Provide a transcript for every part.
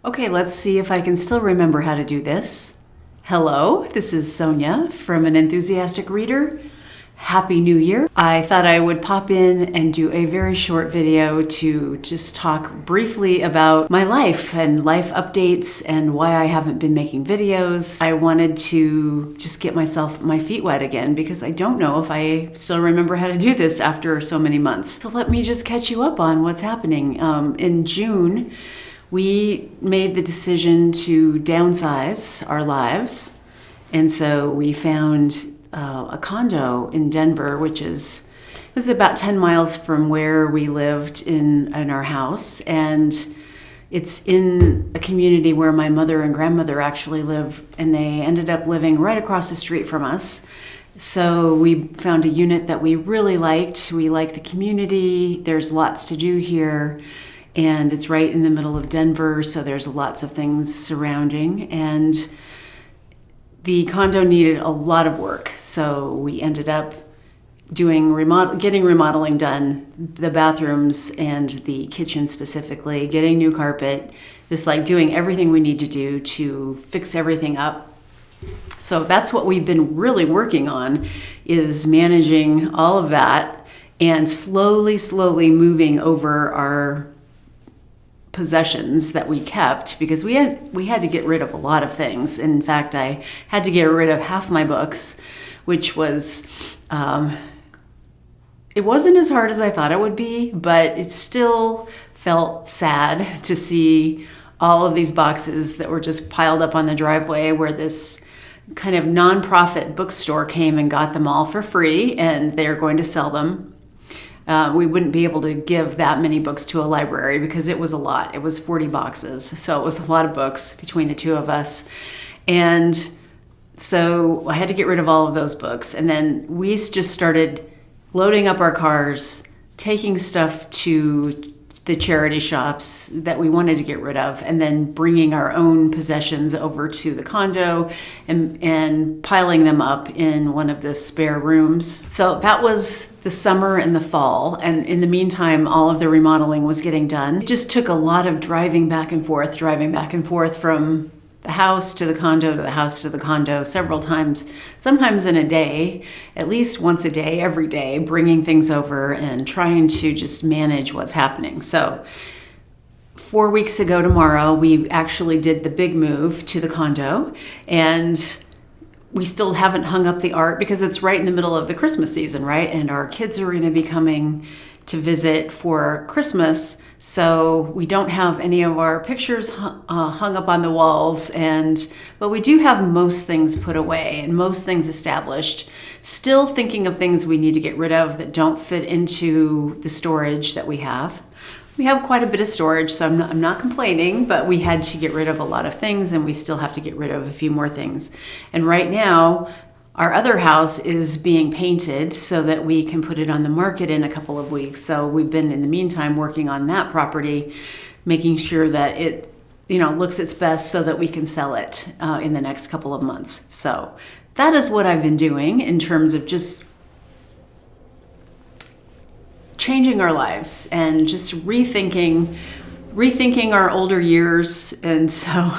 Okay, let's see if I can still remember how to do this. Hello, this is Sonia from An Enthusiastic Reader. Happy New Year. I thought I would pop in and do a very short video to just talk briefly about my life and life updates and why I haven't been making videos. I wanted to just get my feet wet again because I don't know if I still remember how to do this after so many months. So let me just catch you up on what's happening. In June, we made the decision to downsize our lives, and so we found a condo in Denver, which was about 10 miles from where we lived in our house, and it's in a community where my mother and grandmother actually live, and they ended up living right across the street from us. So we found a unit that we really liked. We like the community. There's lots to do here. And it's right in the middle of Denver, so there's lots of things surrounding. And the condo needed a lot of work, so we ended up getting remodeling done, the bathrooms and the kitchen specifically, getting new carpet, just like doing everything we need to do to fix everything up. So that's what we've been really working on, is managing all of that and slowly moving over our possessions that we kept, because we had to get rid of a lot of things. In fact, I had to get rid of half my books, which was it wasn't as hard as I thought it would be, but it still felt sad to see all of these boxes that were just piled up on the driveway, where this kind of nonprofit bookstore came and got them all for free, and they're going to sell them. We wouldn't be able to give that many books to a library because it was a lot. It was 40 boxes, so it was a lot of books between the two of us. And so I had to get rid of all of those books. And then we just started loading up our cars, taking stuff to the charity shops that we wanted to get rid of, and then bringing our own possessions over to the condo and piling them up in one of the spare rooms. So that was the summer and the fall, and in the meantime, all of the remodeling was getting done. It just took a lot of driving back and forth from the house to the condo to the house to the condo several times, sometimes in a day, at least once a day, every day, bringing things over and trying to just manage what's happening. So 4 weeks ago tomorrow, we actually did the big move to the condo, and we still haven't hung up the art because it's right in the middle of the Christmas season, right? And our kids are going to be coming to visit for Christmas, so we don't have any of our pictures hung up on the walls, but we do have most things put away and most things established. Still thinking of things we need to get rid of that don't fit into the storage that we have. We have quite a bit of storage, so I'm not complaining, but we had to get rid of a lot of things, and we still have to get rid of a few more things. And right now, our other house is being painted so that we can put it on the market in a couple of weeks. So we've been, in the meantime, working on that property, making sure that it, looks its best so that we can sell it in the next couple of months. So that is what I've been doing in terms of just changing our lives and just rethinking our older years. And so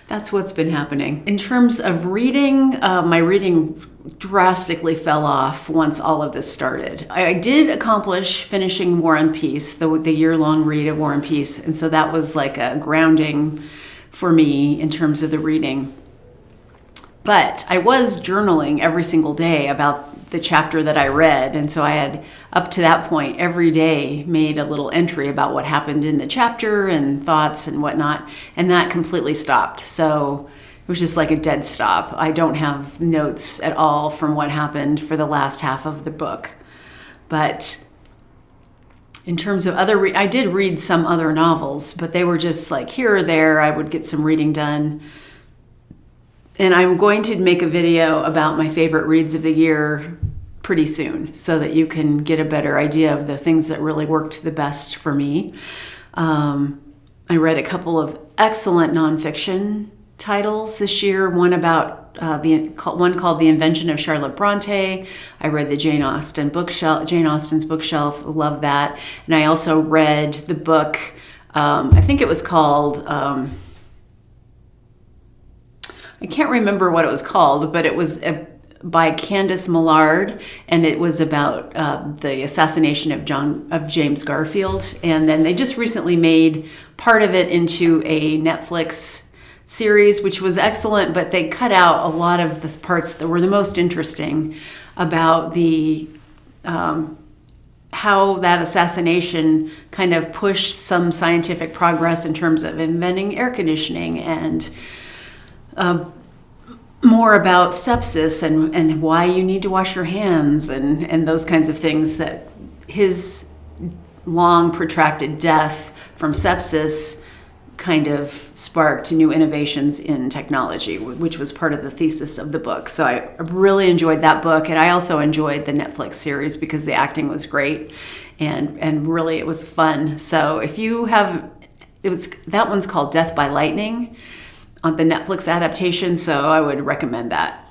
that's what's been happening. In terms of reading, my reading drastically fell off once all of this started. I did accomplish finishing War and Peace, the year-long read of War and Peace, and so that was like a grounding for me in terms of the reading. But I was journaling every single day about the chapter that I read, and so I had, up to that point, every day made a little entry about what happened in the chapter and thoughts and whatnot, and that completely stopped. So it was just like a dead stop. I don't have notes at all from what happened for the last half of the book. But in terms of I did read some other novels, but they were just like here or there. I would get some reading done. And I'm going to make a video about my favorite reads of the year pretty soon so that you can get a better idea of the things that really worked the best for me. I read a couple of excellent nonfiction titles this year. One about one called The Invention of Charlotte Bronte. I read the Jane Austen's bookshelf. Love that. And I also read the book I think it was called, I can't remember what it was called, but it was by Candace Millard, and it was about the assassination of James Garfield. And then they just recently made part of it into a Netflix series, which was excellent, but they cut out a lot of the parts that were the most interesting about the how that assassination kind of pushed some scientific progress in terms of inventing air conditioning, and more about sepsis and why you need to wash your hands and those kinds of things, that his long protracted death from sepsis kind of sparked new innovations in technology, which was part of the thesis of the book. So I really enjoyed that book, and I also enjoyed the Netflix series because the acting was great, and really it was fun. So if you have, that one's called Death by Lightning on the Netflix adaptation, so I would recommend that.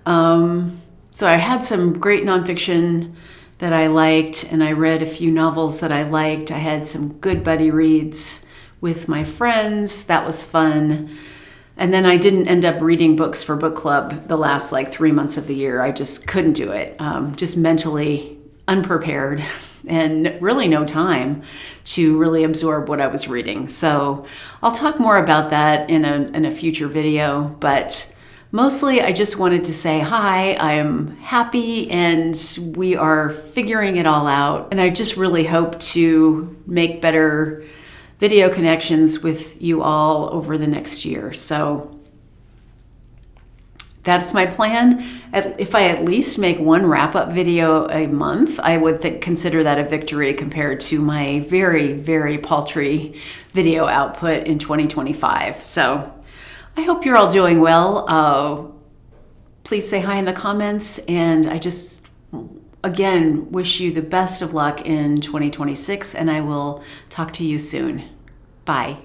So I had some great nonfiction that I liked, and I read a few novels that I liked. I had some good buddy reads with my friends. That was fun. And then I didn't end up reading books for book club the last 3 months of the year. I just couldn't do it. Just mentally unprepared and really no time to really absorb what I was reading. So I'll talk more about that in a future video, but mostly I just wanted to say hi. I am happy and we are figuring it all out. And I just really hope to make better video connections with you all over the next year. So that's my plan. If I at least make one wrap-up video a month, I would consider that a victory compared to my very, very paltry video output in 2025. So I hope you're all doing well. Please say hi in the comments, and I just, again, wish you the best of luck in 2026, and I will talk to you soon. Bye.